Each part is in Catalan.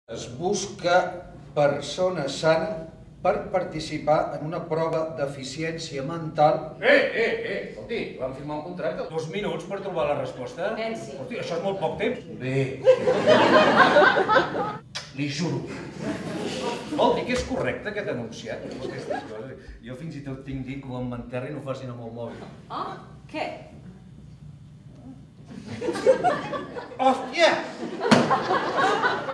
Es busca persona sana per participar en una prova d'eficiència mental. Escolti, vam firmar un contracte. 2 minuts per trobar la resposta? Pensi. Hosti, això és molt poc temps. Bé. Li juro. Vol dir que és correcte aquest enunciat? Aquestes coses. Jo fins i tot tinc dit que quan m'enterrin ho facin amb el mòbil. Ah, què? Hòstia!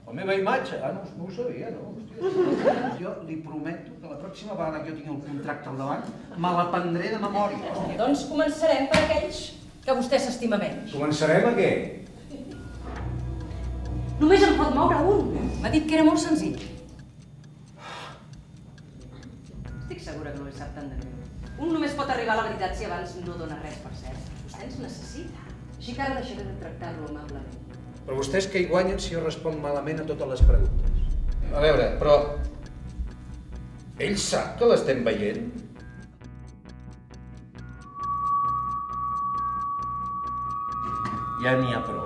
La meva imatge? Ah, no ho sabia, no? Hòstia. Jo li prometo que la pròxima vegada que jo tingui el contracte al davant me l'aprendré de memòria. Doncs començarem per aquells que vostè s'estima menys. Començarem a què? Només en pot moure un. M'ha dit que era molt senzill. Estic segura que no li sap tant de greu. Un només pot arribar a la veritat si abans no dona res per cert. Vostè ens necessita. Així que ara deixaré de tractar-lo amablement. Però vostès que hi guanyen si jo responc malament a totes les preguntes? A veure, però... Ell sap que l'estem veient? Ja n'hi ha prou.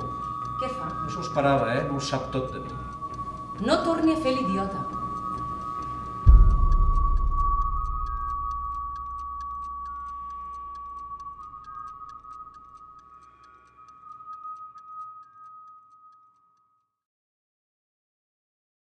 Què fa? No s'ho esperava, no ho sap tot de mi. No torni a fer l'idiota.